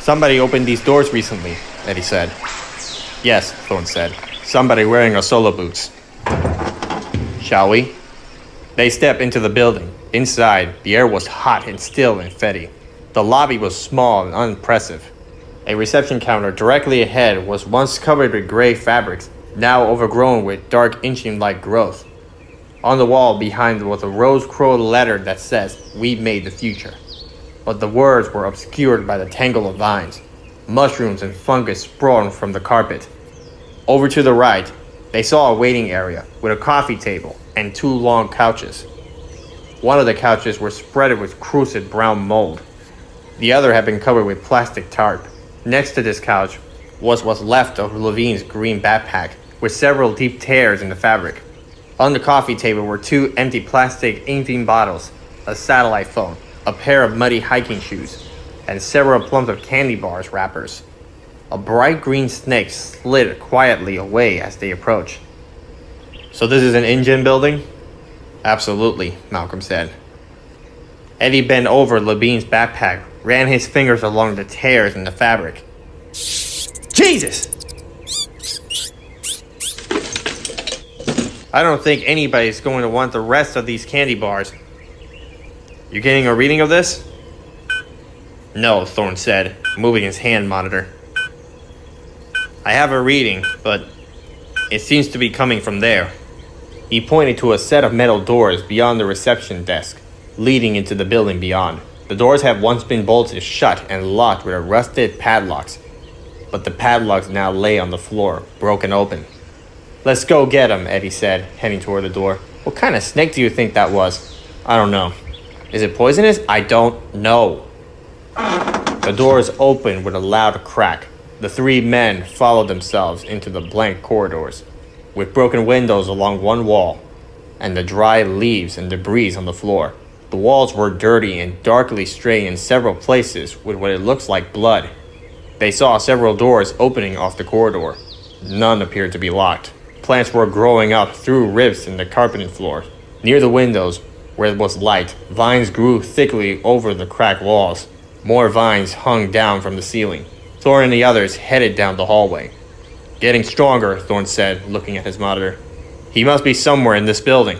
Somebody opened these doors recently, Eddie said. Yes, Thorne said. Somebody wearing a solo boots. Shall we? They stepped into the building. Inside, the air was hot and still and fetid. The lobby was small and unimpressive. A reception counter directly ahead was once covered with gray fabrics, now overgrown with dark inching-like growth. On the wall behind was a rose-crow letter that says, "We made the future." But the words were obscured by the tangle of vines. Mushrooms and fungus sprawled from the carpet. Over to the right, they saw a waiting area with a coffee table and 2 long couches. One of the couches was spread with crusted brown mold. The other had been covered with plastic tarp. Next to this couch was what's left of Levine's green backpack, with several deep tears in the fabric. On the coffee table were 2 empty plastic InGen bottles, a satellite phone, a pair of muddy hiking shoes, and several plums of candy bars wrappers. A bright green snake slid quietly away as they approached. So this is an InGen building? Absolutely, Malcolm said. Eddie bent over Levine's backpack, ran his fingers along the tears in the fabric. Jesus! I don't think anybody's going to want the rest of these candy bars. You getting a reading of this? No, Thorne said, moving his hand monitor. I have a reading, but it seems to be coming from there. He pointed to a set of metal doors beyond the reception desk, leading into the building beyond. The doors had once been bolted shut and locked with rusted padlocks, but the padlocks now lay on the floor, broken open. Let's go get him, Eddie said, heading toward the door. What kind of snake do you think that was? I don't know. Is it poisonous? I don't know. The doors opened with a loud crack. The 3 men followed themselves into the blank corridors, with broken windows along one wall, and the dry leaves and debris on the floor. The walls were dirty and darkly stained in several places with what it looks like blood. They saw several doors opening off the corridor. None appeared to be locked. Plants were growing up through rifts in the carpeting floor. Near the windows, where it was light, vines grew thickly over the cracked walls. More vines hung down from the ceiling. Thorne and the others headed down the hallway. Getting stronger, Thorne said, looking at his monitor. He must be somewhere in this building.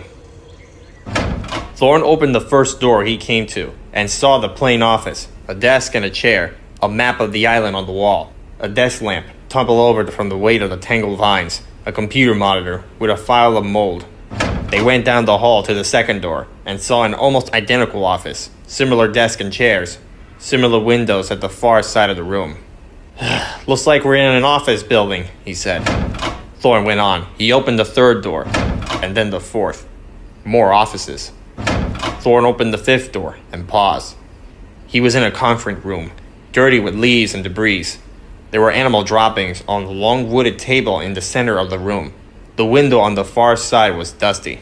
Thorne opened the first door he came to and saw the plain office, a desk and a chair, a map of the island on the wall, a desk lamp tumbled over from the weight of the tangled vines, a computer monitor with a file of mold. They went down the hall to the second door and saw an almost identical office, similar desk and chairs, similar windows at the far side of the room. Looks like we're in an office building, he said. Thorne went on. He opened the third door, and then the fourth. More offices. Thorne opened the fifth door and paused. He was in a conference room, dirty with leaves and debris. There were animal droppings on the long wooded table in the center of the room. The window on the far side was dusty.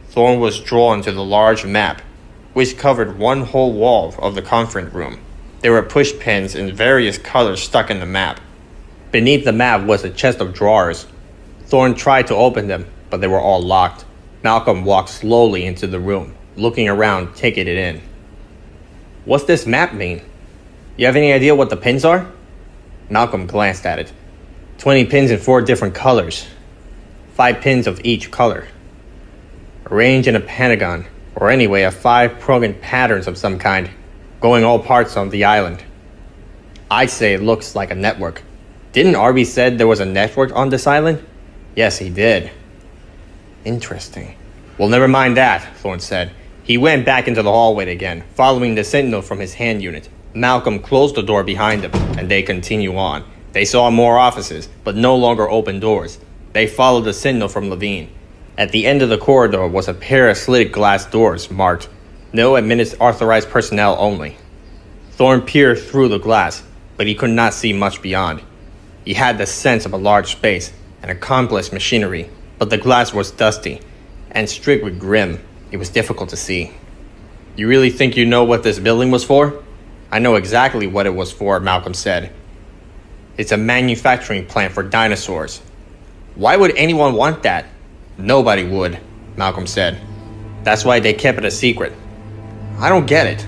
Thorne was drawn to the large map, which covered one whole wall of the conference room. There were push pins in various colors stuck in the map. Beneath the map was a chest of drawers. Thorne tried to open them, but they were all locked. Malcolm walked slowly into the room, looking around, taking it in. What's this map mean? You have any idea what the pins are? Malcolm glanced at it. 20 pins in 4 different colors. 5 pins of each color. Arranged in a pentagon, or anyway, a 5-pronged patterns of some kind, going all parts of the island. I'd say it looks like a network. Didn't Arby said there was a network on this island? Yes, he did. Interesting. Well, never mind that, Thorne said. He went back into the hallway again, following the signal from his hand unit. Malcolm closed the door behind them, and they continue on. They saw more offices, but no longer open doors. They followed the signal from Levine. At the end of the corridor was a pair of slitted glass doors marked, "No admitted authorized personnel only." Thorne peered through the glass, but he could not see much beyond. He had the sense of a large space and a complex machinery, but the glass was dusty and streaked with grim. It was difficult to see. You really think you know what this building was for? I know exactly what it was for, Malcolm said. It's a manufacturing plant for dinosaurs. Why would anyone want that? Nobody would, Malcolm said. That's why they kept it a secret. I don't get it.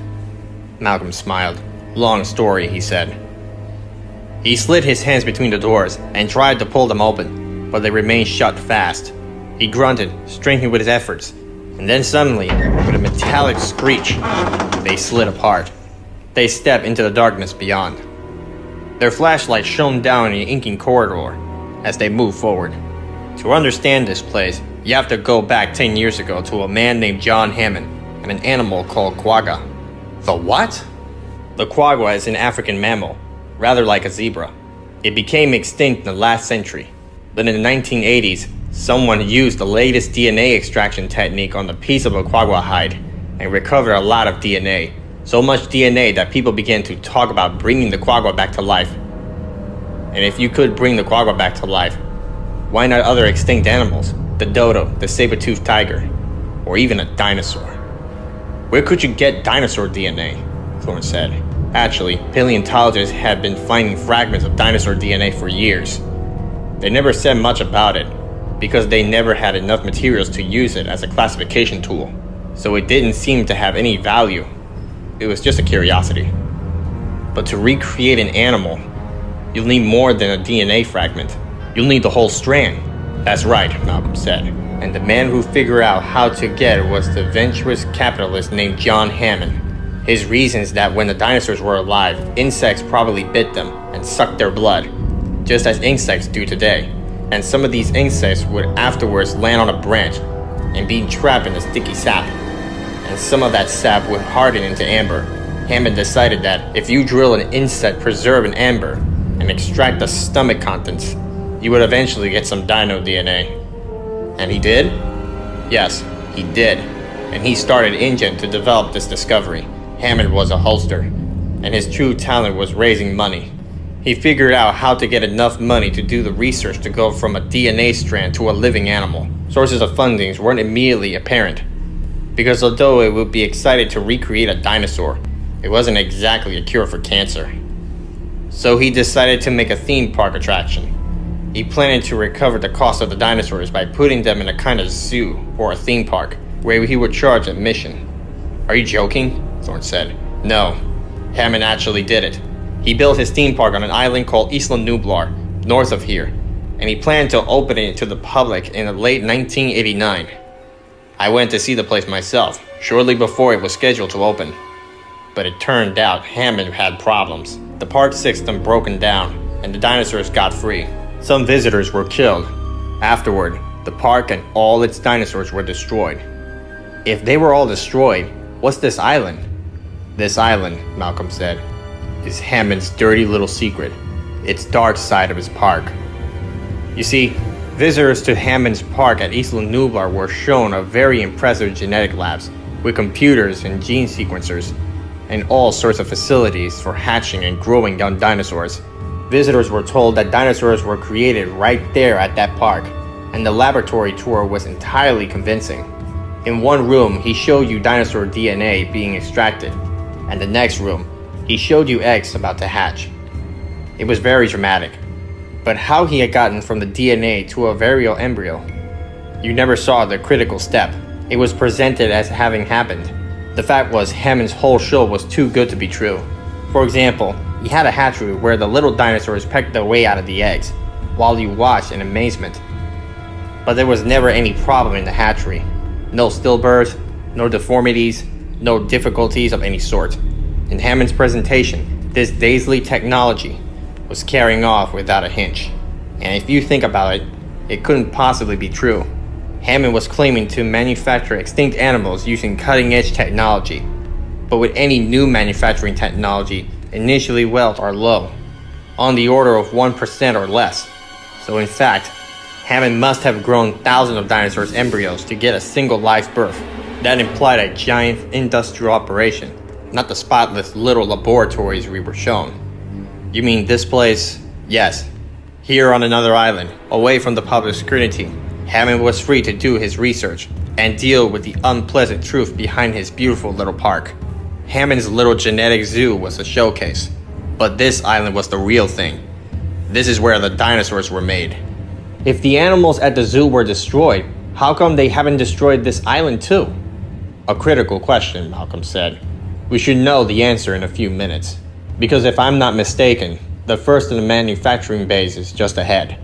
Malcolm smiled. Long story, he said. He slid his hands between the doors and tried to pull them open, but they remained shut fast. He grunted, straining with his efforts, and then suddenly, with a metallic screech, they slid apart. They stepped into the darkness beyond. Their flashlight shone down in the inking corridor as they moved forward. To understand this place, you have to go back 10 years ago to a man named John Hammond and an animal called quagga. The what? The quagga is an African mammal, rather like a zebra. It became extinct in the last century, but in the 1980s, someone used the latest DNA extraction technique on the piece of a quagga hide and recovered a lot of DNA. So much DNA that people began to talk about bringing the quagga back to life. And if you could bring the quagga back to life, why not other extinct animals? The dodo, the saber-toothed tiger, or even a dinosaur. Where could you get dinosaur DNA? Thorne said. Actually, paleontologists had been finding fragments of dinosaur DNA for years. They never said much about it, because they never had enough materials to use it as a classification tool, so it didn't seem to have any value. It was just a curiosity. But to recreate an animal, you'll need more than a DNA fragment. You'll need the whole strand. That's right, Malcolm said. And the man who figured out how to get it was the venturous capitalist named John Hammond. His reason is that when the dinosaurs were alive, insects probably bit them and sucked their blood, just as insects do today. And some of these insects would afterwards land on a branch and be trapped in the sticky sap. And some of that sap would harden into amber. Hammond decided that if you drill an insect preserved in amber and extract the stomach contents, you would eventually get some dino DNA. And he did? Yes, he did. And he started InGen to develop this discovery. Hammond was a holster, and his true talent was raising money. He figured out how to get enough money to do the research to go from a DNA strand to a living animal. Sources of funding weren't immediately apparent, because although it would be excited to recreate a dinosaur, it wasn't exactly a cure for cancer. So he decided to make a theme park attraction. He planned to recover the cost of the dinosaurs by putting them in a kind of zoo or a theme park, where he would charge admission. Are you joking? Thorne said. No, Hammond actually did it. He built his theme park on an island called Isla Nublar, north of here, and he planned to open it to the public in the late 1989. I went to see the place myself, shortly before it was scheduled to open. But it turned out Hammond had problems. The park system broken down, and the dinosaurs got free. Some visitors were killed. Afterward, the park and all its dinosaurs were destroyed. If they were all destroyed, what's this island? This island, Malcolm said, is Hammond's dirty little secret. Its dark side of his park. You see, visitors to Hammond's park at Isla Nublar were shown a very impressive genetic labs with computers and gene sequencers and all sorts of facilities for hatching and growing young dinosaurs. Visitors were told that dinosaurs were created right there at that park, and the laboratory tour was entirely convincing. In one room, he showed you dinosaur DNA being extracted, and the next room, he showed you eggs about to hatch. It was very dramatic, but how he had gotten from the DNA to a virile embryo, you never saw the critical step. It was presented as having happened. The fact was, Hammond's whole show was too good to be true. For example, he had a hatchery where the little dinosaurs pecked their way out of the eggs, while you watched in amazement. But there was never any problem in the hatchery. No stillbirths, no deformities, no difficulties of any sort. In Hammond's presentation, this Daisley technology was carrying off without a hitch. And if you think about it, it couldn't possibly be true. Hammond was claiming to manufacture extinct animals using cutting-edge technology. But with any new manufacturing technology, initially wells are low, on the order of 1% or less. So in fact, Hammond must have grown thousands of dinosaurs' embryos to get a single live birth. That implied a giant industrial operation, not the spotless little laboratories we were shown. You mean this place? Yes. Here on another island, away from the public scrutiny, Hammond was free to do his research and deal with the unpleasant truth behind his beautiful little park. Hammond's little genetic zoo was a showcase, but this island was the real thing. This is where the dinosaurs were made. If the animals at the zoo were destroyed, how come they haven't destroyed this island too? A critical question, Malcolm said. We should know the answer in a few minutes. Because if I'm not mistaken, The first of the manufacturing bays is just ahead.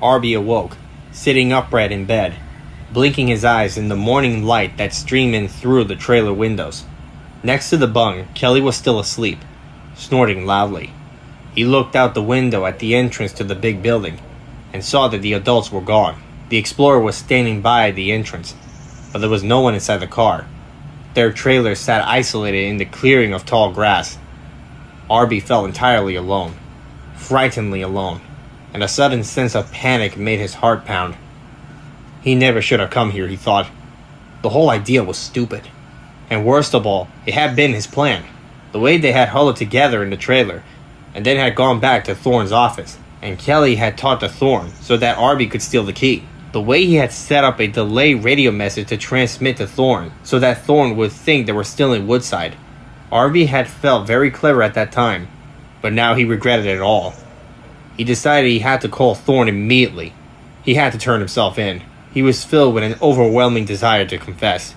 Arby awoke, sitting upright in bed, blinking his eyes in the morning light that streamed in through the trailer windows. Next to the bunk, Kelly was still asleep, snorting loudly. He looked out the window at the entrance to the big building and saw that the adults were gone. The Explorer was standing by the entrance, but there was no one inside the car. Their trailer sat isolated in the clearing of tall grass. Arby felt entirely alone, frighteningly alone, and a sudden sense of panic made his heart pound. He never should have come here, he thought. The whole idea was stupid. And worst of all, it had been his plan. The way they had huddled together in the trailer, and then had gone back to Thorne's office, and Kelly had talked to Thorne so that Arby could steal the key. The way he had set up a delay radio message to transmit to Thorne so that Thorne would think they were still in Woodside. Arby had felt very clever at that time, but now he regretted it all. He decided he had to call Thorne immediately. He had to turn himself in. He was filled with an overwhelming desire to confess.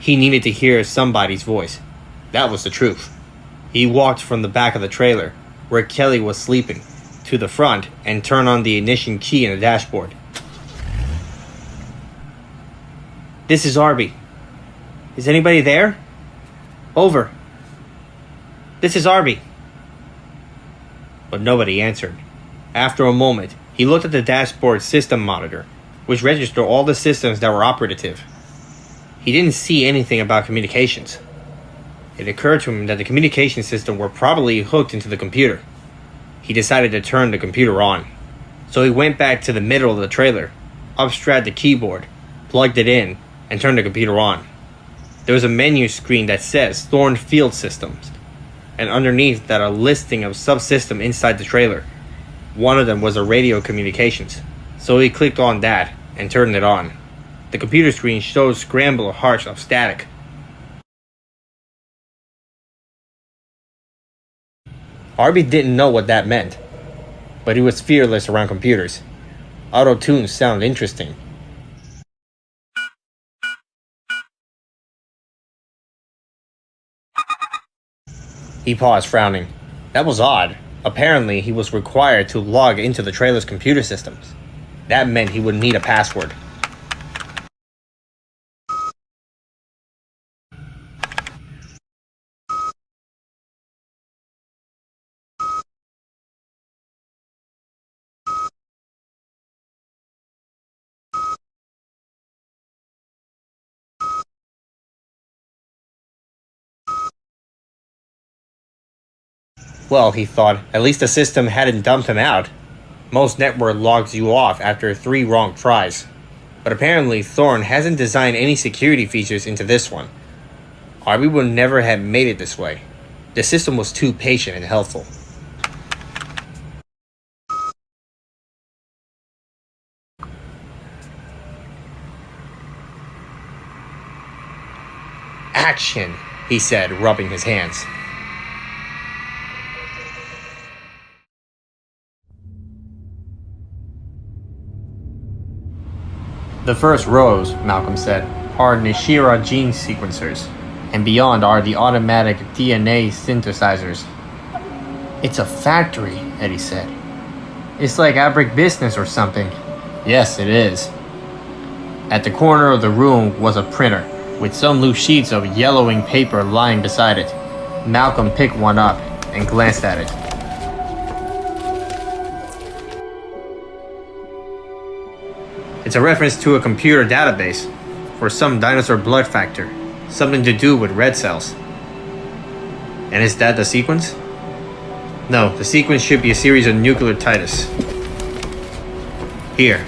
He needed to hear somebody's voice. That was the truth. He walked from the back of the trailer, where Kelly was sleeping, to the front and turned on the ignition key in the dashboard. This is Arby. Is anybody there? Over. This is Arby. But nobody answered. After a moment, he looked at the dashboard system monitor, which registered all the systems that were operative. He didn't see anything about communications. It occurred to him that the communication system were probably hooked into the computer. He decided to turn the computer on. So he went back to the middle of the trailer, upstrapped the keyboard, plugged it in, and turned the computer on. There was a menu screen that says Thorne Field Systems, and underneath that a listing of subsystems inside the trailer. One of them was a radio communications, so he clicked on that and turned it on. The computer screen showed scrambled hearts of static. Arby didn't know what that meant, but he was fearless around computers. Auto-tune sounded interesting. He paused, frowning. That was odd. Apparently, he was required to log into the trailer's computer systems. That meant he would need a password. Well, he thought, at least the system hadn't dumped him out. Most network logs you off after 3 wrong tries. But apparently Thorne hasn't designed any security features into this one. Arby would never have made it this way. The system was too patient and helpful. Action, he said, rubbing his hands. The first rows, Malcolm said, are Nishira gene sequencers, and beyond are the automatic DNA synthesizers. It's a factory, Eddie said. It's like outbreak business or something. Yes, it is. At the corner of the room was a printer, with some loose sheets of yellowing paper lying beside it. Malcolm picked one up and glanced at it. It's a reference to a computer database for some dinosaur blood factor, something to do with red cells. And is that the sequence? No, the sequence should be a series of nucleotides. Here.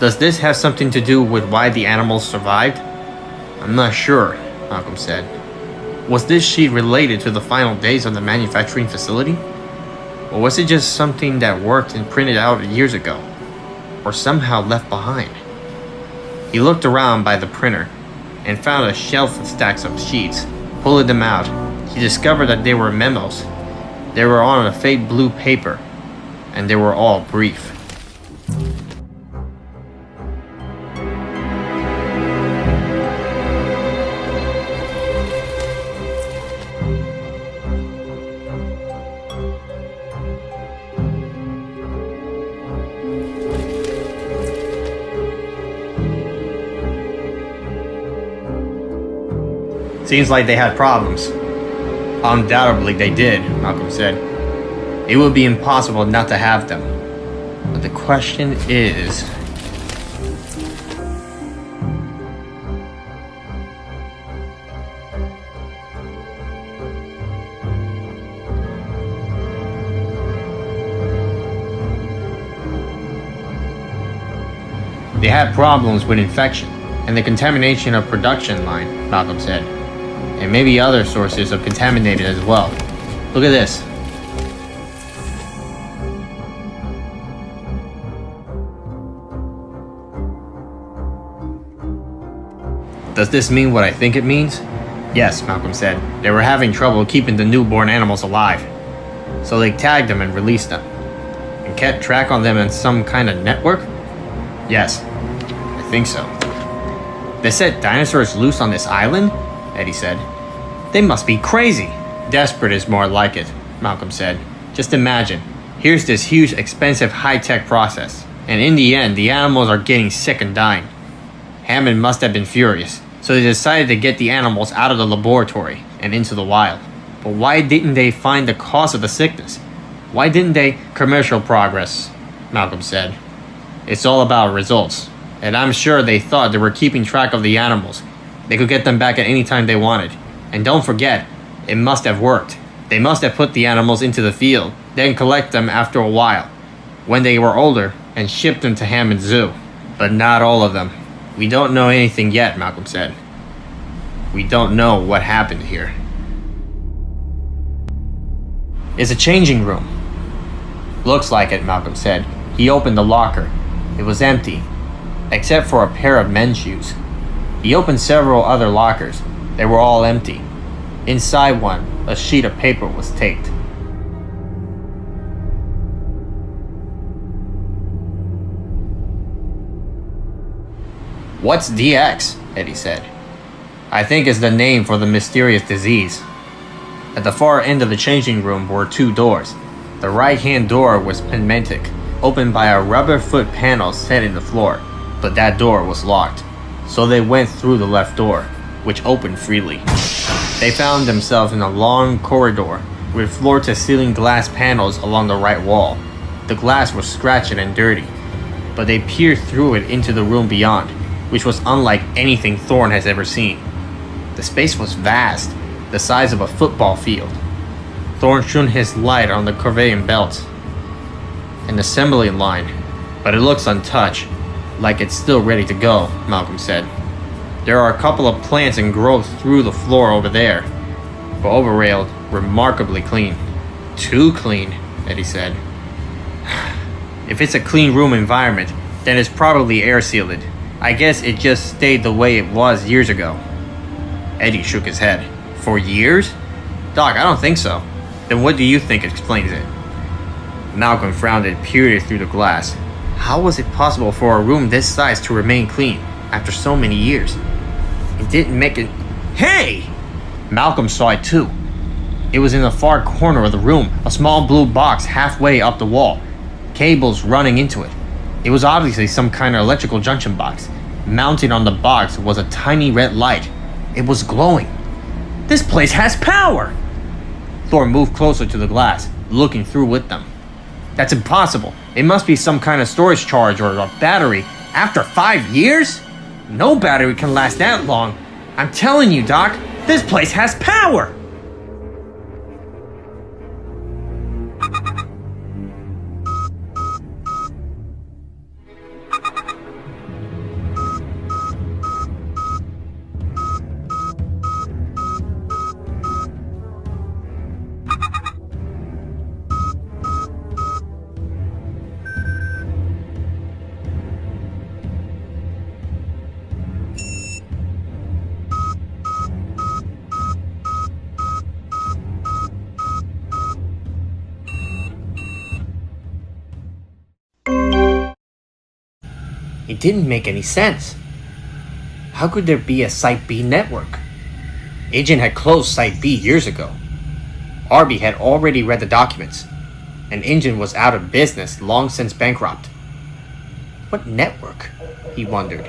Does this have something to do with why the animals survived? I'm not sure, Malcolm said. Was this sheet related to the final days of the manufacturing facility? Or was it just something that worked and printed out years ago? Or somehow left behind? He looked around by the printer and found a shelf of stacks of sheets. Pulling them out, he discovered that they were memos. They were on a faded blue paper, and they were all brief. Seems like they had problems. Undoubtedly they did, Malcolm said. It would be impossible not to have them. But the question is... They had problems with infection and the contamination of production line, Malcolm said. And maybe other sources of contaminated as well. Look at this. Does this mean what I think it means? Yes, Malcolm said. They were having trouble keeping the newborn animals alive. So they tagged them and released them. And kept track on them in some kind of network? Yes, I think so. They set dinosaurs loose on this island? Eddie said. They must be crazy. Desperate is more like it, Malcolm said. Just imagine. Here's this huge, expensive, high-tech process. And in the end, the animals are getting sick and dying. Hammond must have been furious. So they decided to get the animals out of the laboratory and into the wild. But why didn't they find the cause of the sickness? Why didn't they... Commercial progress, Malcolm said. It's all about results. And I'm sure they thought they were keeping track of the animals. They could get them back at any time they wanted. And don't forget, it must have worked. They must have put the animals into the field, then collect them after a while, when they were older, and shipped them to Hammond Zoo. But not all of them. We don't know anything yet, Malcolm said. We don't know what happened here. It's a changing room. Looks like it, Malcolm said. He opened the locker. It was empty, except for a pair of men's shoes. He opened several other lockers. They were all empty. Inside one, a sheet of paper was taped. What's DX? Eddie said. I think it's the name for the mysterious disease. At the far end of the changing room were two doors. The right-hand door was pneumatic, opened by a rubber foot panel set in the floor, but that door was locked. So they went through the left door, which opened freely. They found themselves in a long corridor with floor-to-ceiling glass panels along the right wall. The glass was scratched and dirty, but they peered through it into the room beyond, which was unlike anything Thorne has ever seen. The space was vast, the size of a football field. Thorne shone his light on the conveyor belt, an assembly line, but it looks untouched, like it's still ready to go, Malcolm said. There are a couple of plants and growth through the floor over there, but overall, remarkably clean. Too clean, Eddie said. If it's a clean room environment, then it's probably air sealed. I guess it just stayed the way it was years ago. Eddie shook his head. For years? Doc, I don't think so. Then what do you think explains it? Malcolm frowned and peered through the glass. How was it possible for a room this size to remain clean after so many years? It didn't make it... Hey! Malcolm saw it too. It was in the far corner of the room, a small blue box halfway up the wall, cables running into it. It was obviously some kind of electrical junction box. Mounted on the box was a tiny red light. It was glowing. This place has power! Thorne moved closer to the glass, looking through with them. That's impossible. It must be some kind of storage charge or a battery. After 5 years? No battery can last that long. I'm telling you, Doc, this place has power! It didn't make any sense. How could there be a Site B network? InGen had closed Site B years ago. Arby had already read the documents, and InGen was out of business long since bankrupt. What network? He wondered.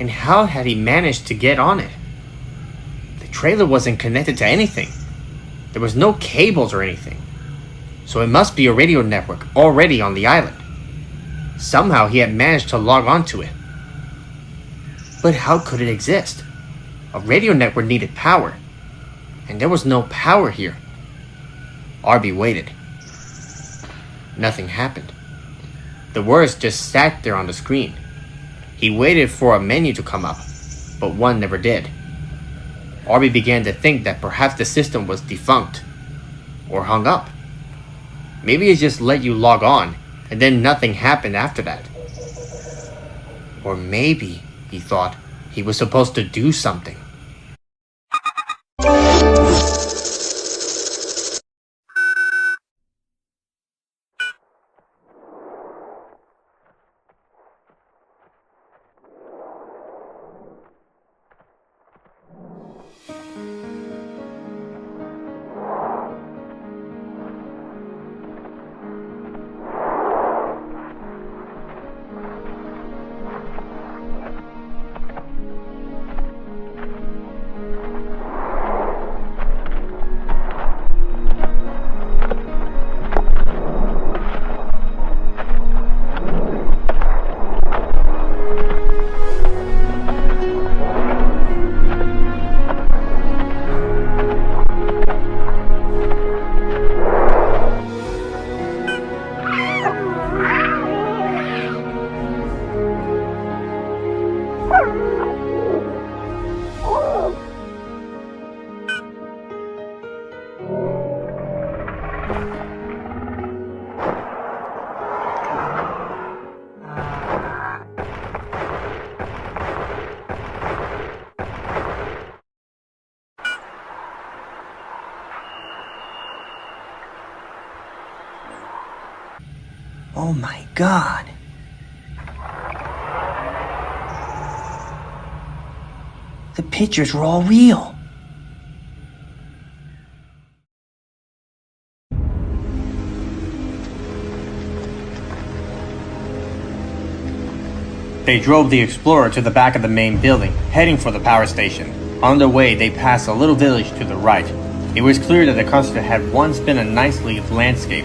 And how had he managed to get on it? The The trailer wasn't connected to anything. There was no cables or anything. So it must be a radio network already on the island. Somehow he had managed to log onto it. But how could it exist? A radio network needed power, and there was no power here. Arby waited. Nothing happened. The words just sat there on the screen. He waited for a menu to come up, but one never did. Arby began to think that perhaps the system was defunct, or hung up. Maybe it just let you log on, and then nothing happened after that. Or maybe, he thought, he was supposed to do something. Oh my God. The pictures were all real. They drove the Explorer to the back of the main building, heading for the power station. On their way, they passed a little village to the right. It was clear that the country had once been a nicely landscape,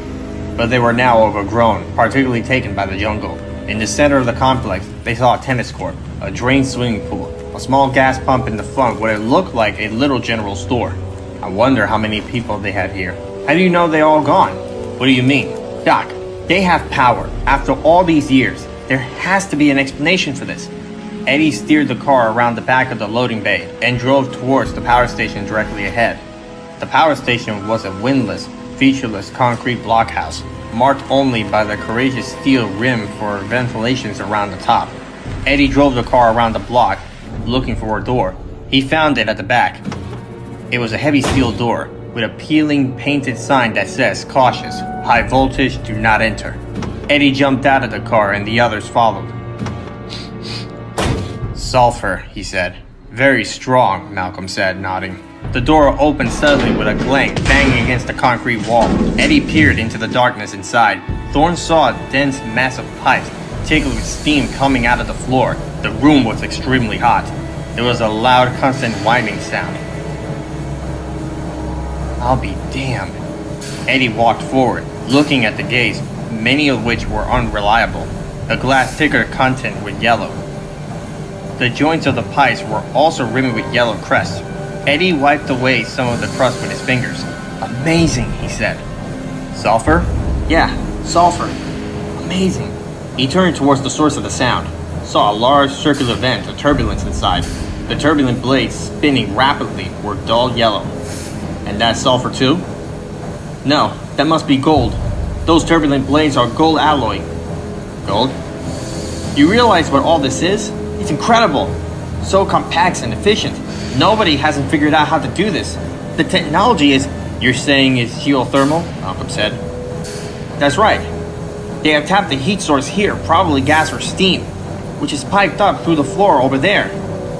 but they were now overgrown, particularly taken by the jungle. In the center of the complex, they saw a tennis court, a drained swimming pool, a small gas pump in the front where it looked like a little general store. I wonder how many people they had here. How do you know they all gone? What do you mean? Doc, they have power. After all these years, there has to be an explanation for this. Eddie steered the car around the back of the loading bay and drove towards the power station directly ahead. The power station was a windless, featureless concrete blockhouse, marked only by the courageous steel rim for ventilations around the top. Eddie drove the car around the block, looking for a door. He found it at the back. It was a heavy steel door with a peeling painted sign that says, "Cautious, high voltage, do not enter." Eddie jumped out of the car and the others followed. "Sulfur," he said. "Very strong," Malcolm said, nodding. The door opened suddenly with a clang, banging against the concrete wall. Eddie peered into the darkness inside. Thorne saw a dense mass of pipes, tickling with steam coming out of the floor. The room was extremely hot. There was a loud, constant whining sound. "I'll be damned." Eddie walked forward, looking at the gates, many of which were unreliable. The glass thicker content with yellow. The joints of the pipes were also rimmed with yellow crust. Eddie wiped away some of the crust with his fingers. "Amazing," he said. "Sulfur?" "Yeah, sulfur. Amazing." He turned towards the source of the sound, saw a large circular vent of turbulence inside. The turbulent blades, spinning rapidly, were dull yellow. "And that's sulfur too?" "No, that must be gold. Those turbulent blades are gold alloy." "Gold?" "You realize what all this is? It's incredible. So compact and efficient. Nobody hasn't figured out how to do this. The technology is..." "You're saying it's geothermal?" Malcolm said. "That's right. They have tapped the heat source here, probably gas or steam, which is piped up through the floor over there.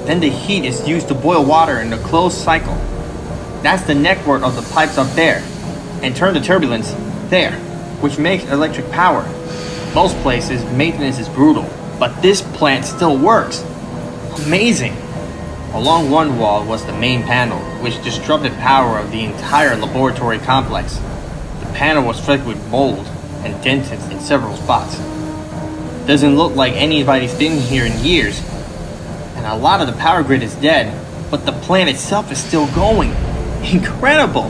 Then the heat is used to boil water in a closed cycle. That's the network of the pipes up there, and turn the turbulence there, which makes electric power. Most places, maintenance is brutal, but this plant still works. Amazing." Along one wall was the main panel, which disrupted power of the entire laboratory complex. The panel was flecked with mold and dented in several spots. Doesn't look like anybody's been here in years, and a lot of the power grid is dead, but the plant itself is still going. Incredible!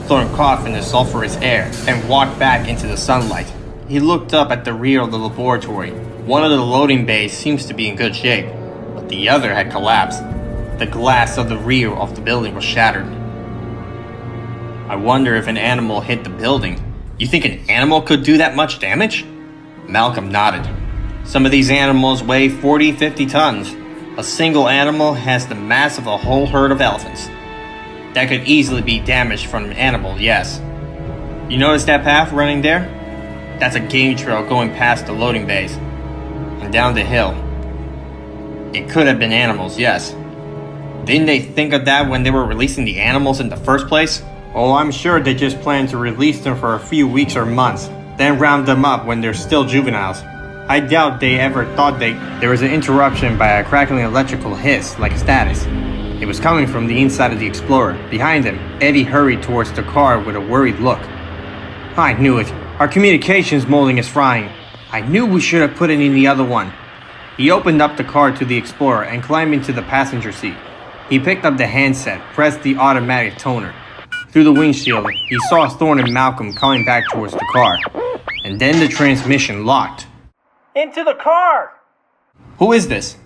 Thorne coughed in the sulfurous air and walked back into the sunlight. He looked up at the rear of the laboratory. One of the loading bays seems to be in good shape, but the other had collapsed. The glass of the rear of the building was shattered. I wonder if an animal hit the building. You think an animal could do that much damage? Malcolm nodded. Some of these animals weigh 40-50 tons. A single animal has the mass of a whole herd of elephants. That could easily be damaged from an animal, yes. You notice that path running there? That's a game trail going past the loading bays and down the hill. It could have been animals, yes. Didn't they think of that when they were releasing the animals in the first place? Oh, I'm sure they just planned to release them for a few weeks or months, then round them up when they're still juveniles. I doubt they ever thought There was an interruption by a crackling electrical hiss, like a status. It was coming from the inside of the Explorer. Behind him, Eddie hurried towards the car with a worried look. I knew it. Our communications molding is frying. I knew we should have put it in the other one. He opened up the car to the Explorer and climbed into the passenger seat. He picked up the handset, pressed the automatic toner. Through the windshield, he saw Thorne and Malcolm coming back towards the car. And then the transmission locked. Into the car! Who is this?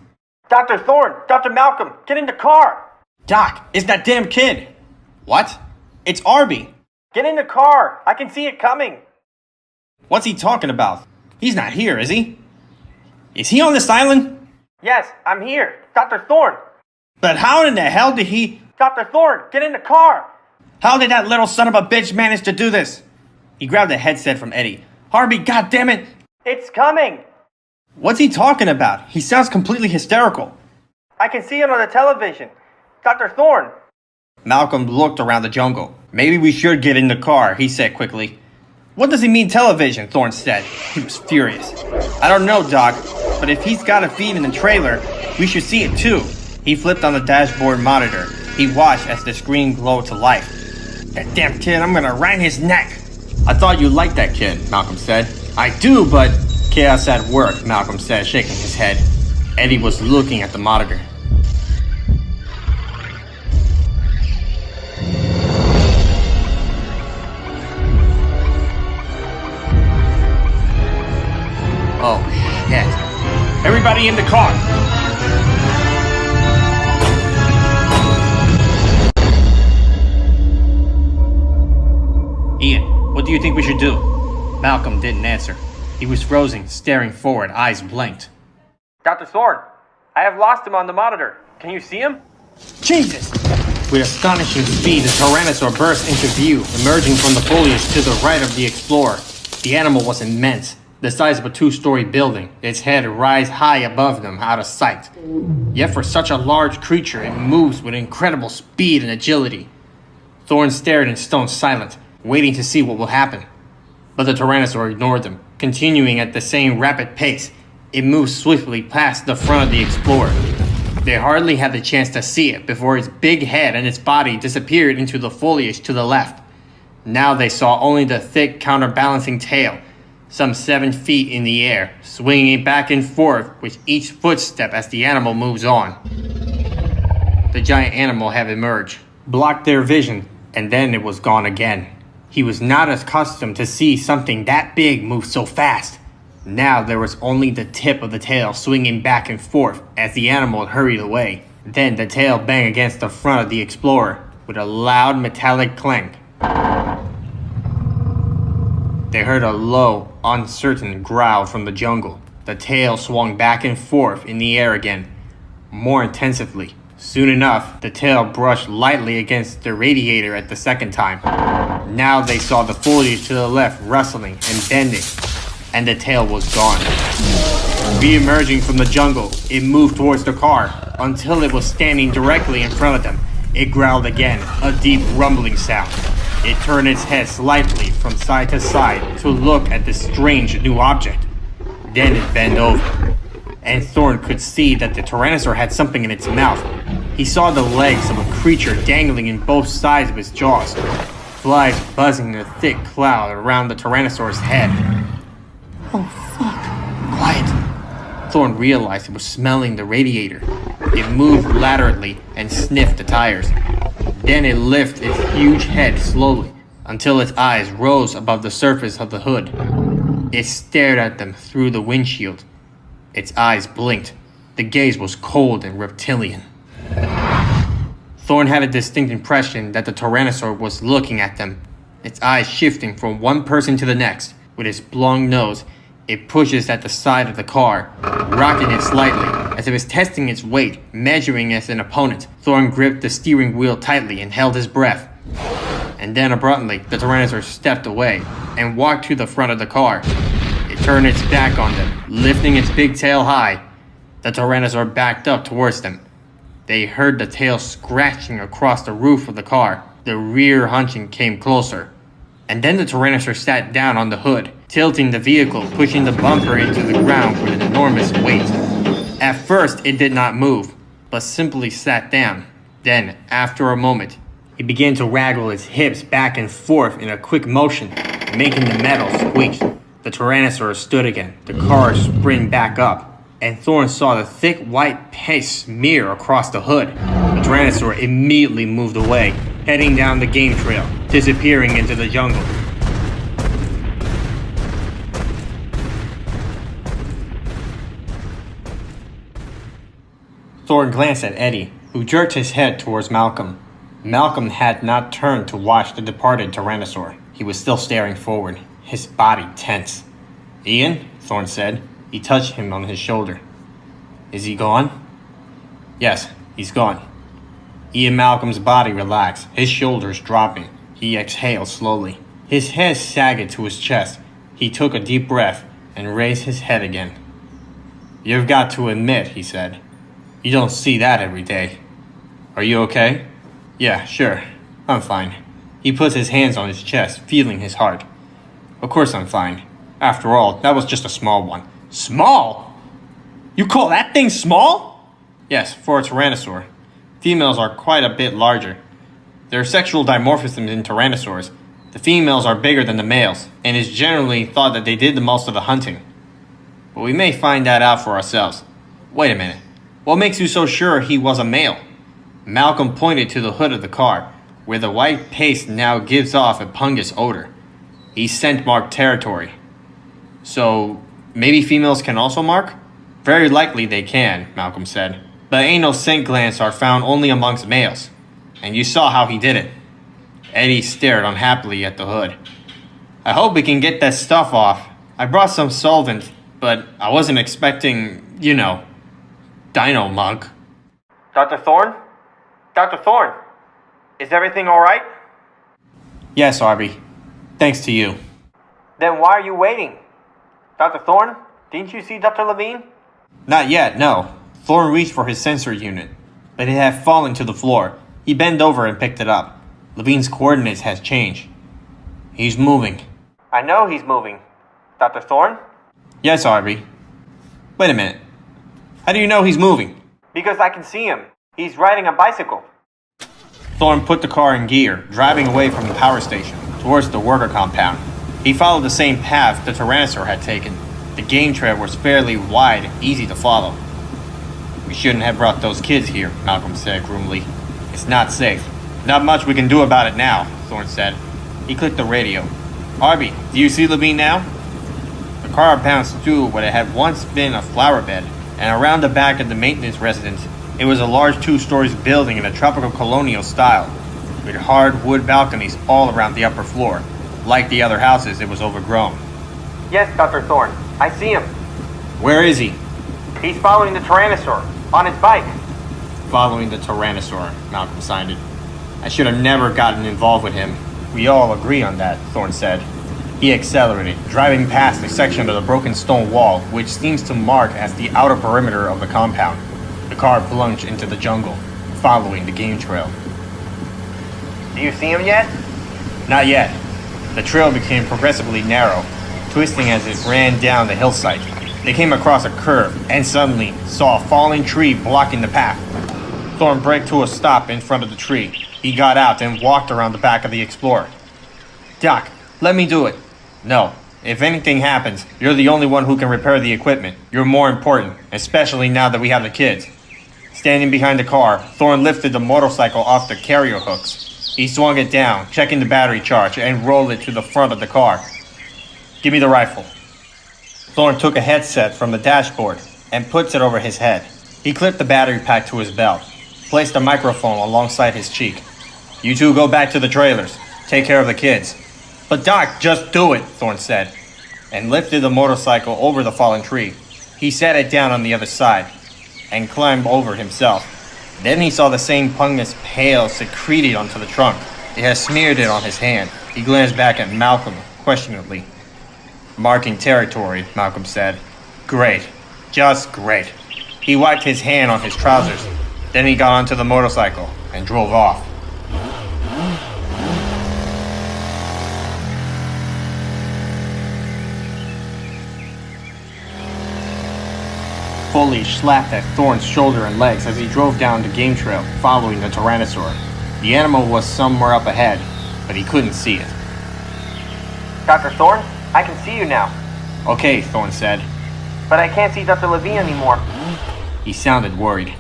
Dr. Thorne! Dr. Malcolm! Get in the car! Doc, it's that damn kid! What? It's Arby! Get in the car! I can see it coming! What's he talking about? He's not here, is he? Is he on this island? Yes, I'm here. Dr. Thorne! But how in the hell did he... Dr. Thorne, get in the car! How did that little son of a bitch manage to do this? He grabbed the headset from Eddie. Arby, goddammit! It's coming! What's he talking about? He sounds completely hysterical. I can see it on the television. Dr. Thorne! Malcolm looked around the jungle. Maybe we should get in the car, he said quickly. What does he mean television? Thorne said. He was furious. I don't know, Doc, but if he's got a feed in the trailer, we should see it too. He flipped on the dashboard monitor. He watched as the screen glowed to life. That damn kid, I'm gonna wring his neck. I thought you liked that kid, Malcolm said. I do, but... Chaos at work, Malcolm said, shaking his head. Eddie was looking at the monitor. Oh, shit. Everybody in the car! Ian, what do you think we should do? Malcolm didn't answer. He was frozen, staring forward, eyes blinked. Dr. Thorne, I have lost him on the monitor. Can you see him? Jesus! With astonishing speed, the Tyrannosaur burst into view, emerging from the foliage to the right of the Explorer. The animal was immense, the size of a two-story building, its head rise high above them, out of sight. Yet for such a large creature, it moves with incredible speed and agility. Thorne stared in stone silent, waiting to see what will happen. But the Tyrannosaur ignored them, continuing at the same rapid pace. It moved swiftly past the front of the Explorer. They hardly had the chance to see it before its big head and its body disappeared into the foliage to the left. Now they saw only the thick, counterbalancing tail, some 7 feet in the air, swinging back and forth with each footstep as the animal moves on. The giant animal had emerged, blocked their vision, and then it was gone again. He was not accustomed to see something that big move so fast. Now there was only the tip of the tail swinging back and forth as the animal hurried away. Then the tail banged against the front of the Explorer with a loud metallic clank. They heard a low, uncertain growl from the jungle. The tail swung back and forth in the air again, more intensively. Soon enough, the tail brushed lightly against the radiator at the second time. Now they saw the foliage to the left rustling and bending, and the tail was gone. Re-emerging from the jungle, it moved towards the car until it was standing directly in front of them. It growled again, a deep rumbling sound. It turned its head slightly from side to side to look at this strange new object. Then it bent over and Thorne could see that the Tyrannosaur had something in its mouth. He saw the legs of a creature dangling in both sides of his jaws, flies buzzing in a thick cloud around the Tyrannosaur's head. Oh fuck. Quiet. Thorne realized it was smelling the radiator. It moved laterally and sniffed the tires. Then it lifted its huge head slowly until its eyes rose above the surface of the hood. It stared at them through the windshield. Its eyes blinked. The gaze was cold and reptilian. Thorne had a distinct impression that the Tyrannosaur was looking at them, its eyes shifting from one person to the next. With its long nose, it pushes at the side of the car, rocking it slightly, as if it was testing its weight, measuring as an opponent. Thorne gripped the steering wheel tightly and held his breath. And then abruptly, the Tyrannosaur stepped away and walked to the front of the car. It turned its back on them, lifting its big tail high. The Tyrannosaur backed up towards them. They heard the tail scratching across the roof of the car. The rear hunching came closer. And then the Tyrannosaur sat down on the hood, tilting the vehicle, pushing the bumper into the ground with an enormous weight. At first, it did not move, but simply sat down. Then, after a moment, it began to waggle its hips back and forth in a quick motion, making the metal squeak. The Tyrannosaur stood again, the car spring back up, and Thorne saw the thick white paste smear across the hood. The Tyrannosaur immediately moved away, heading down the game trail, disappearing into the jungle. Thorne glanced at Eddie, who jerked his head towards Malcolm. Malcolm had not turned to watch the departed Tyrannosaur. He was still staring forward, his body tense. "Ian?" Thorne said. He touched him on his shoulder. "Is he gone?" "Yes, he's gone." Ian Malcolm's body relaxed, his shoulders dropping. He exhaled slowly. His head sagged to his chest. He took a deep breath and raised his head again. "You've got to admit," he said, "you don't see that every day. Are you okay?" "Yeah, sure. I'm fine." He put his hands on his chest, feeling his heart. "Of course I'm fine. After all, that was just a small one." "Small? You call that thing small?" "Yes, for a Tyrannosaur. Females are quite a bit larger. There are sexual dimorphisms in Tyrannosaurs. The females are bigger than the males, and it's generally thought that they did the most of the hunting. But we may find that out for ourselves. Wait a minute. What makes you so sure he was a male?" Malcolm pointed to the hood of the car, where the white paste now gives off a pungent odor. He's scent-marked territory. "So, maybe females can also mark?" "Very likely they can," Malcolm said. "But anal scent glands are found only amongst males. And you saw how he did it." Eddie stared unhappily at the hood. "I hope we can get that stuff off. I brought some solvent, but I wasn't expecting, dino mug." Dr. Thorne? Dr. Thorne? Is everything alright? "Yes, Arby. Thanks to you." Then why are you waiting? Dr. Thorne, didn't you see Dr. Levine? "Not yet, no." Thorne reached for his sensor unit, but it had fallen to the floor. He bent over and picked it up. Levine's coordinates had changed. "He's moving." I know he's moving. Dr. Thorne? "Yes, Arby." "Wait a minute. How do you know he's moving?" Because I can see him. He's riding a bicycle. Thorne put the car in gear, driving away from the power station, towards the worker compound. He followed the same path the Tyrannosaur had taken. The game trail was fairly wide and easy to follow. "We shouldn't have brought those kids here," Malcolm said gloomily. "It's not safe." "Not much we can do about it now," Thorne said. He clicked the radio. "Arby, do you see Levine now?" The car bounced through what had once been a flower bed, and around the back of the maintenance residence, it was a large 2-story building in a tropical colonial style, with hard wood balconies all around the upper floor. Like the other houses, it was overgrown. Yes, Dr. Thorne. I see him. "Where is he?" He's following the Tyrannosaur. On his bike. "Following the Tyrannosaur," Malcolm signed it. "I should have never gotten involved with him." "We all agree on that," Thorne said. He accelerated, driving past a section of the broken stone wall, which seems to mark as the outer perimeter of the compound. The car plunged into the jungle, following the game trail. Do you see him yet? Not yet. The trail became progressively narrow, twisting as it ran down the hillside. They came across a curve and suddenly saw a falling tree blocking the path. Thorne braked to a stop in front of the tree. He got out and walked around the back of the Explorer. Doc, let me do it. No. If anything happens, you're the only one who can repair the equipment. You're more important, especially now that we have the kids. Standing behind the car, Thorne lifted the motorcycle off the carrier hooks. He swung it down, checking the battery charge, and rolled it to the front of the car. Give me the rifle. Thorne took a headset from the dashboard and puts it over his head. He clipped the battery pack to his belt, placed a microphone alongside his cheek. You two go back to the trailers. Take care of the kids. But Doc, just do it, Thorne said, and lifted the motorcycle over the fallen tree. He sat it down on the other side and climbed over himself. Then he saw the same fungus pail secreted onto the trunk. It had smeared it on his hand. He glanced back at Malcolm questioningly. Marking territory, Malcolm said. Great. Just great. He wiped his hand on his trousers. Then he got onto the motorcycle and drove off. Foliage slapped at Thorne's shoulder and legs as he drove down the game trail, following the Tyrannosaur. The animal was somewhere up ahead, but he couldn't see it. Dr. Thorne, I can see you now. Okay, Thorne said. But I can't see Dr. Levine anymore. He sounded worried.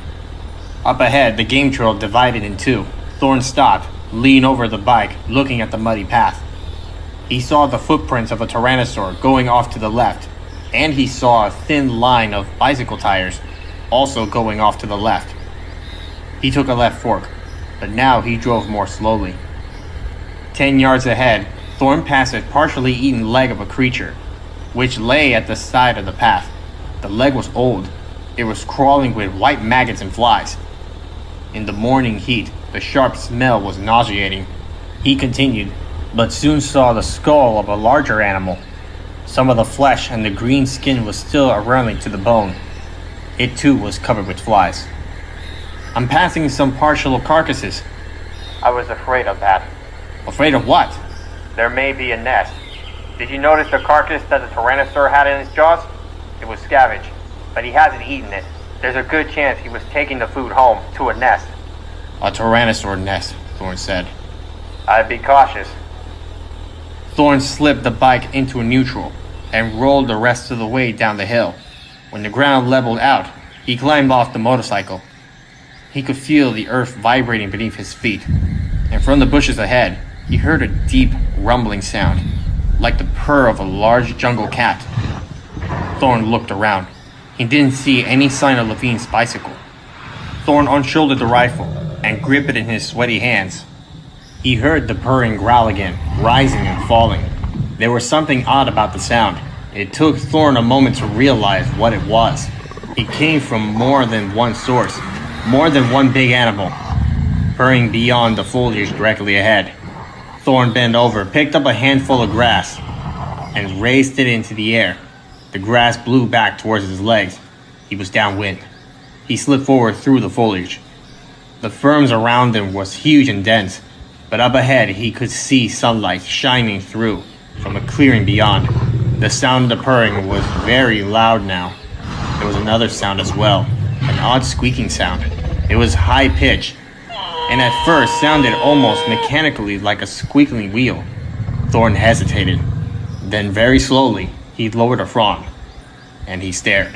Up ahead, the game trail divided in two. Thorne stopped, leaned over the bike, looking at the muddy path. He saw the footprints of a Tyrannosaur going off to the left, and he saw a thin line of bicycle tires also going off to the left. He took a left fork, but now he drove more slowly. 10 yards ahead, Thorne passed a partially eaten leg of a creature, which lay at the side of the path. The leg was old. It was crawling with white maggots and flies. In the morning heat, the sharp smell was nauseating. He continued, but soon saw the skull of a larger animal. Some of the flesh and the green skin was still running to the bone. It too was covered with flies. I'm passing some partial carcasses. I was afraid of that. Afraid of what? There may be a nest. Did you notice the carcass that the Tyrannosaur had in his jaws? It was scavenged, but he hasn't eaten it. There's a good chance he was taking the food home to a nest. A Tyrannosaur nest, Thorne said. I'd be cautious. Thorne slipped the bike into a neutral and rolled the rest of the way down the hill. When the ground leveled out, he climbed off the motorcycle. He could feel the earth vibrating beneath his feet, and from the bushes ahead, he heard a deep rumbling sound, like the purr of a large jungle cat. Thorne looked around. He didn't see any sign of Levine's bicycle. Thorne unshouldered the rifle and gripped it in his sweaty hands. He heard the purring growl again, rising and falling. There was something odd about the sound. It took Thorne a moment to realize what it was. It came from more than one source, more than one big animal, purring beyond the foliage directly ahead. Thorne bent over, picked up a handful of grass, and raised it into the air. The grass blew back towards his legs. He was downwind. He slipped forward through the foliage. The ferns around him was huge and dense, but up ahead he could see sunlight shining through from a clearing beyond. The sound of the purring was very loud now. There was another sound as well, an odd squeaking sound. It was high-pitched, and at first sounded almost mechanically like a squealing wheel. Thorne hesitated. Then very slowly, he lowered a frond, and he stared.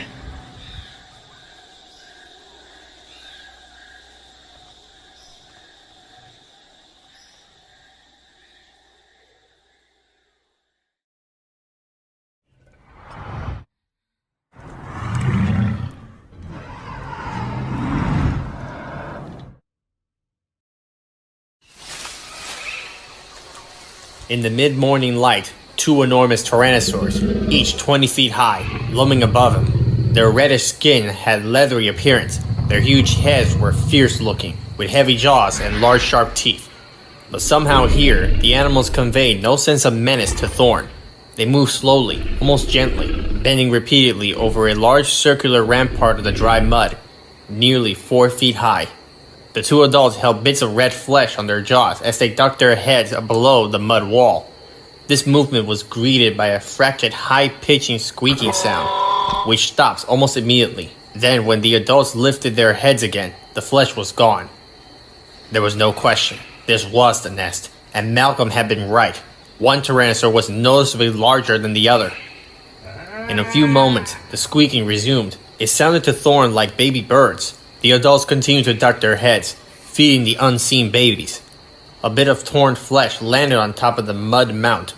In the mid-morning light, two enormous tyrannosaurs, each 20 feet high, looming above him. Their reddish skin had leathery appearance. Their huge heads were fierce-looking, with heavy jaws and large sharp teeth. But somehow here, the animals conveyed no sense of menace to Thorne. They moved slowly, almost gently, bending repeatedly over a large circular rampart of the dry mud, nearly 4 feet high. The two adults held bits of red flesh on their jaws as they ducked their heads below the mud wall. This movement was greeted by a fractured, high-pitching squeaking sound. which stops almost immediately. Then, when the adults lifted their heads again, the flesh was gone. There was no question. This was the nest, and Malcolm had been right. One tyrannosaur was noticeably larger than the other. In a few moments, the squeaking resumed. It sounded to Thorne like baby birds. The adults continued to duck their heads, feeding the unseen babies. A bit of torn flesh landed on top of the mud mound.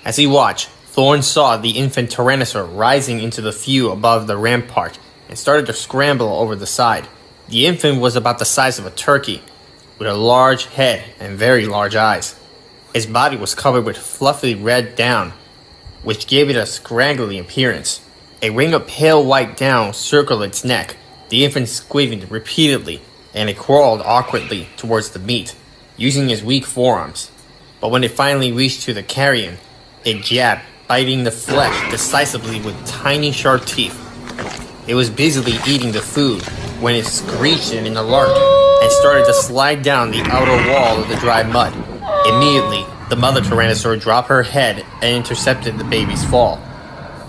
As he watched, Thorne saw the infant tyrannosaur rising into the view above the rampart and started to scramble over the side. The infant was about the size of a turkey, with a large head and very large eyes. His body was covered with fluffy red down, which gave it a scraggly appearance. A ring of pale white down circled its neck. The infant squeaked repeatedly, and it crawled awkwardly towards the meat, using its weak forearms. But when it finally reached to the carrion, it jabbed, biting the flesh decisively with tiny sharp teeth. It was busily eating the food when it screeched in alarm and started to slide down the outer wall of the dry mud. Immediately, the mother tyrannosaur dropped her head and intercepted the baby's fall,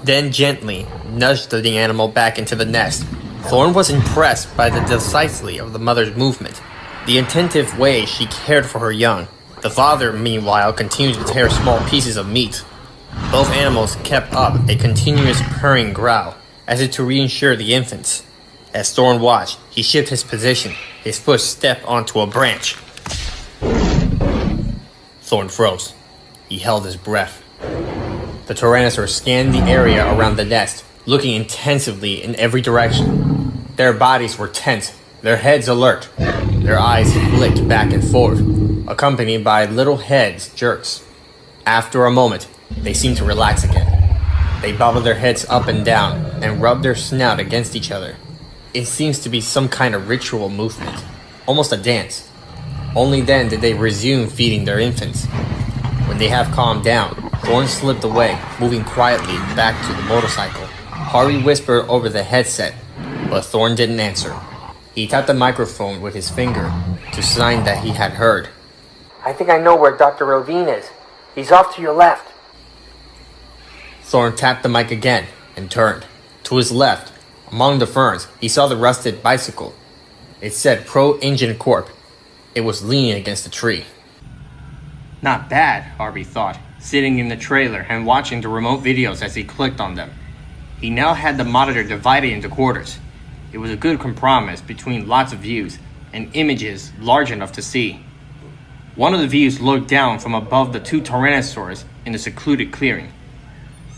then gently nudged the animal back into the nest. Thorne was impressed by the docility of the mother's movement, the attentive way she cared for her young. The father, meanwhile, continued to tear small pieces of meat. Both animals kept up a continuous purring growl, as if to reassure the infants. As Thorne watched, he shifted his position. His foot stepped onto a branch. Thorne froze. He held his breath. The tyrannosaur scanned the area around the nest, looking intensively in every direction. Their bodies were tense, their heads alert. Their eyes flicked back and forth, accompanied by little head jerks. After a moment, they seemed to relax again. They bobbed their heads up and down and rubbed their snout against each other. It seems to be some kind of ritual movement, almost a dance. Only then did they resume feeding their infants. When they have calmed down, Thorne slipped away, moving quietly back to the motorcycle. Arby whispered over the headset, but Thorne didn't answer. He tapped the microphone with his finger to sign that he had heard. I think I know where Dr. Levine is. He's off to your left. Thorne tapped the mic again and turned. To his left, among the ferns, he saw the rusted bicycle. It said Pro InGen Corp. It was leaning against a tree. Not bad, Arby thought, sitting in the trailer and watching the remote videos as he clicked on them. He now had the monitor divided into quarters. It was a good compromise between lots of views and images large enough to see. One of the views looked down from above the two tyrannosaurs in the secluded clearing.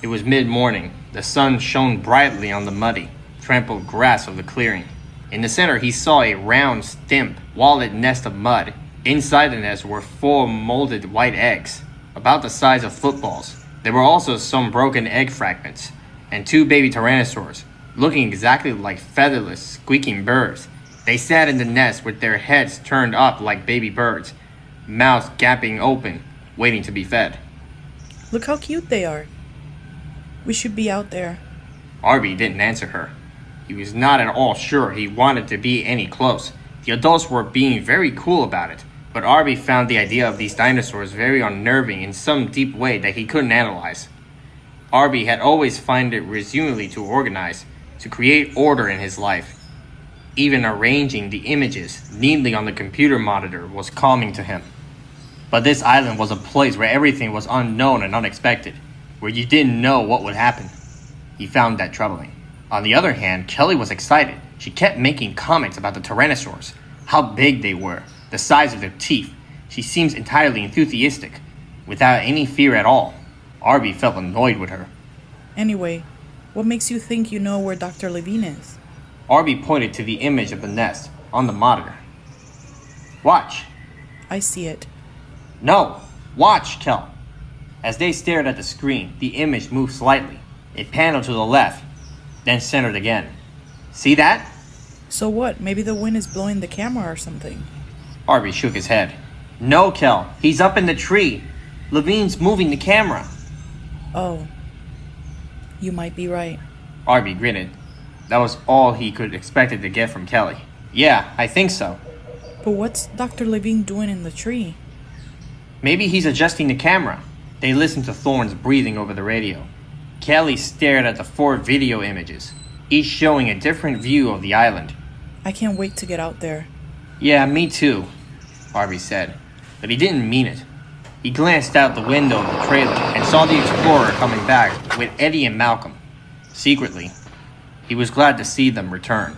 It was mid-morning. The sun shone brightly on the muddy, trampled grass of the clearing. In the center, he saw a round, stemp, walled nest of mud. Inside the nest were 4 molded white eggs, about the size of footballs. There were also some broken egg fragments, and 2 baby tyrannosaurs, looking exactly like featherless, squeaking birds. They sat in the nest with their heads turned up like baby birds, mouths gaping open, waiting to be fed. Look how cute they are. We should be out there. Arby didn't answer her. He was not at all sure he wanted to be any close. The adults were being very cool about it, but Arby found the idea of these dinosaurs very unnerving in some deep way that he couldn't analyze. Arby had always found it resumedly to organize, to create order in his life. Even arranging the images neatly on the computer monitor was calming to him. But this island was a place where everything was unknown and unexpected, where you didn't know what would happen. He found that troubling. On the other hand, Kelly was excited. She kept making comments about the tyrannosaurs, how big they were, the size of their teeth. She seems entirely enthusiastic, without any fear at all. Arby felt annoyed with her. Anyway, what makes you think you know where Dr. Levine is? Arby pointed to the image of the nest on the monitor. Watch. I see it. No, watch, Kel. As they stared at the screen, the image moved slightly. It paneled to the left, then centered again. See that? So what? Maybe the wind is blowing the camera or something. Arby shook his head. No, Kel. He's up in the tree. Levine's moving the camera. Oh. You might be right. Arby gritted. That was all he could expected to get from Kelly. Yeah, I think so. But what's Dr. Levine doing in the tree? Maybe he's adjusting the camera. They listened to Thorne's breathing over the radio. Kelly stared at the 4 video images, each showing a different view of the island. I can't wait to get out there. Yeah, me too, Arby said, but he didn't mean it. He glanced out the window of the trailer and saw the explorer coming back with Eddie and Malcolm. Secretly, he was glad to see them return.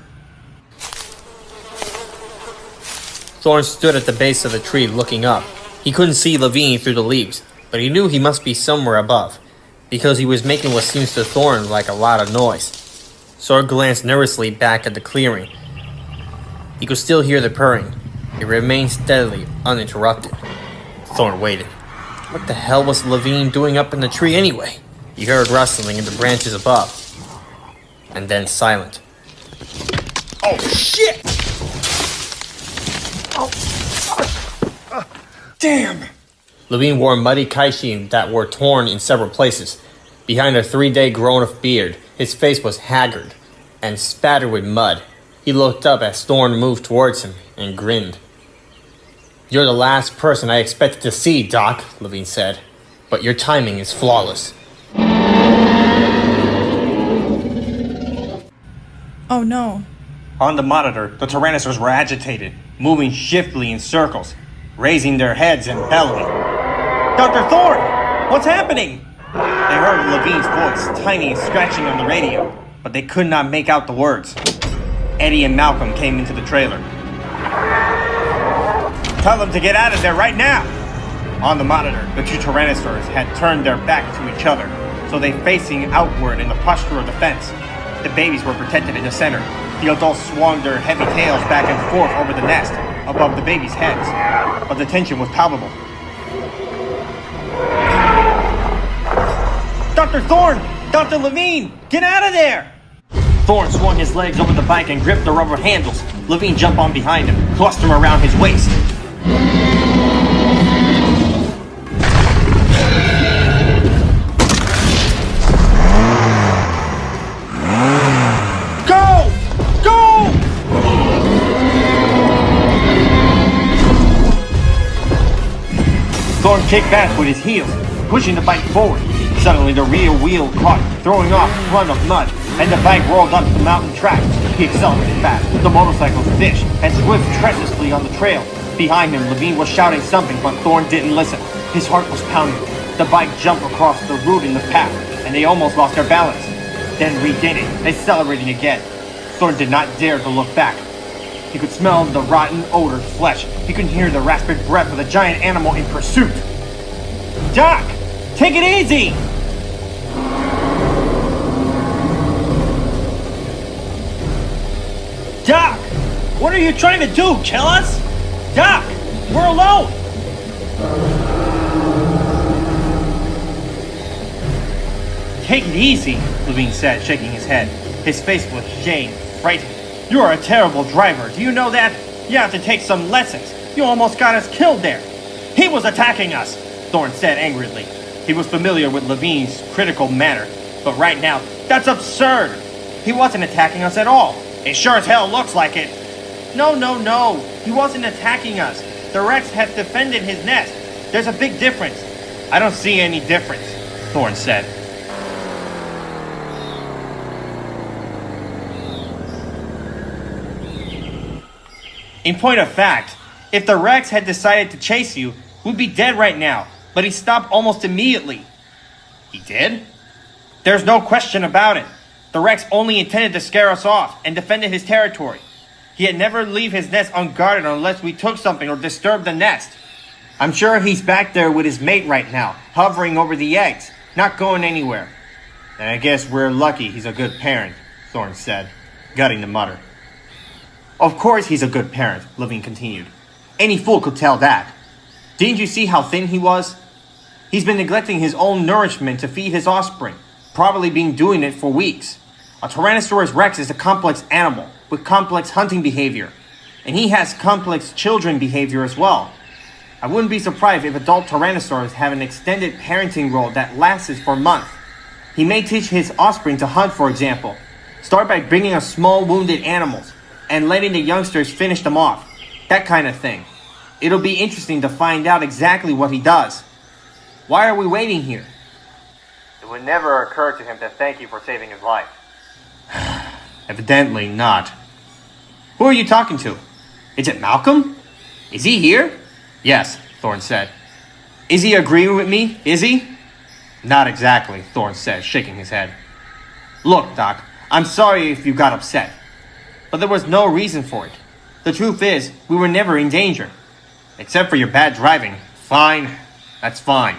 Thorne stood at the base of the tree looking up. He couldn't see Levine through the leaves, but he knew he must be somewhere above, because he was making what seems to Thorne like a lot of noise. Sorg glanced nervously back at the clearing. He could still hear the purring. It remained steadily uninterrupted. Thorne waited. What the hell was Levine doing up in the tree anyway? He heard rustling in the branches above. And then silent. Oh shit! Damn! Levine wore muddy kaishin that were torn in several places. Behind a 3-day growth beard, his face was haggard and spattered with mud. He looked up as Thorne moved towards him and grinned. You're the last person I expected to see, Doc, Levine said. But your timing is flawless. Oh no. On the monitor, the Tyrannosaurs were agitated, moving shiftily in circles, raising their heads and bellowing. Dr. Thorne! What's happening? They heard Levine's voice, tiny and scratching on the radio, but they could not make out the words. Eddie and Malcolm came into the trailer. Tell them to get out of there right now! On the monitor, the 2 Tyrannosaurs had turned their back to each other, so they facing outward in the posture of defense. The babies were protected in the center. The adults swung their heavy tails back and forth over the nest, above the babies' heads. But the tension was palpable. Dr. Thorne! Dr. Levine! Get out of there! Thorne swung his legs over the bike and gripped the rubber handles. Levine jumped on behind him, thrust him around his waist. Go! Go! Thorne kicked back with his heels, pushing the bike forward. Suddenly the rear wheel caught, throwing off a run of mud, and the bike rolled up the mountain track. He accelerated fast. The motorcycle fished and swift treacherously on the trail. Behind him, Levine was shouting something, but Thorne didn't listen. His heart was pounding. The bike jumped across the root in the path, and they almost lost their balance. Then regaining, accelerating again. Thorne did not dare to look back. He could smell the rotten odor of flesh. He could hear the raspid breath of the giant animal in pursuit. Doc! Take it easy! Doc! What are you trying to do? Kill us? Doc! We're alone! Take it easy, Levine said, shaking his head. His face was shamed, frightened. You are a terrible driver. Do you know that? You have to take some lessons. You almost got us killed there. He was attacking us, Thorne said angrily. He was familiar with Levine's critical manner, but right now, that's absurd. He wasn't attacking us at all. It sure as hell looks like it. No. He wasn't attacking us. The Rex has defended his nest. There's a big difference. I don't see any difference, Thorne said. In point of fact, if the Rex had decided to chase you, we'd be dead right now. But he stopped almost immediately. He did? There's no question about it. The Rex only intended to scare us off and defended his territory. He'd never leave his nest unguarded unless we took something or disturbed the nest. I'm sure he's back there with his mate right now, hovering over the eggs, not going anywhere. And I guess we're lucky he's a good parent, Thorne said, gutting to mutter. Of course he's a good parent, Levine continued. Any fool could tell that. Didn't you see how thin he was? He's been neglecting his own nourishment to feed his offspring, probably been doing it for weeks. A Tyrannosaurus Rex is a complex animal with complex hunting behavior, and he has complex children behavior as well. I wouldn't be surprised if adult Tyrannosaurs have an extended parenting role that lasts for months. He may teach his offspring to hunt, for example. Start by bringing up small wounded animals and letting the youngsters finish them off. That kind of thing. It'll be interesting to find out exactly what he does. Why are we waiting here? It would never occur to him to thank you for saving his life. Evidently not. Who are you talking to? Is it Malcolm? Is he here? Yes, Thorne said. Is he agreeing with me? Is he? Not exactly, Thorne said, shaking his head. Look, Doc, I'm sorry if you got upset. But there was no reason for it. The truth is, we were never in danger. Except for your bad driving. Fine. That's fine.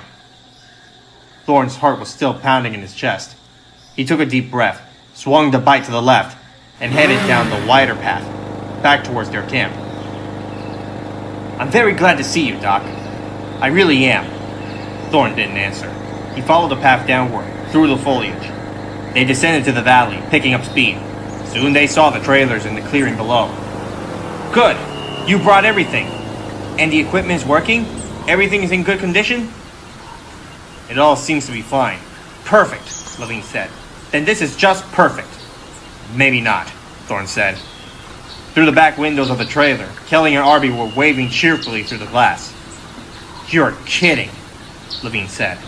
Thorne's heart was still pounding in his chest. He took a deep breath, swung the bike to the left, and headed down the wider path, back towards their camp. I'm very glad to see you, Doc. I really am. Thorne didn't answer. He followed the path downward, through the foliage. They descended to the valley, picking up speed. Soon they saw the trailers in the clearing below. Good. You brought everything. And the equipment's working? Everything is in good condition? It all seems to be fine. Perfect, Levine said. Then this is just perfect. Maybe not, Thorne said. Through the back windows of the trailer, Kelly and Arby were waving cheerfully through the glass. You're kidding, Levine said.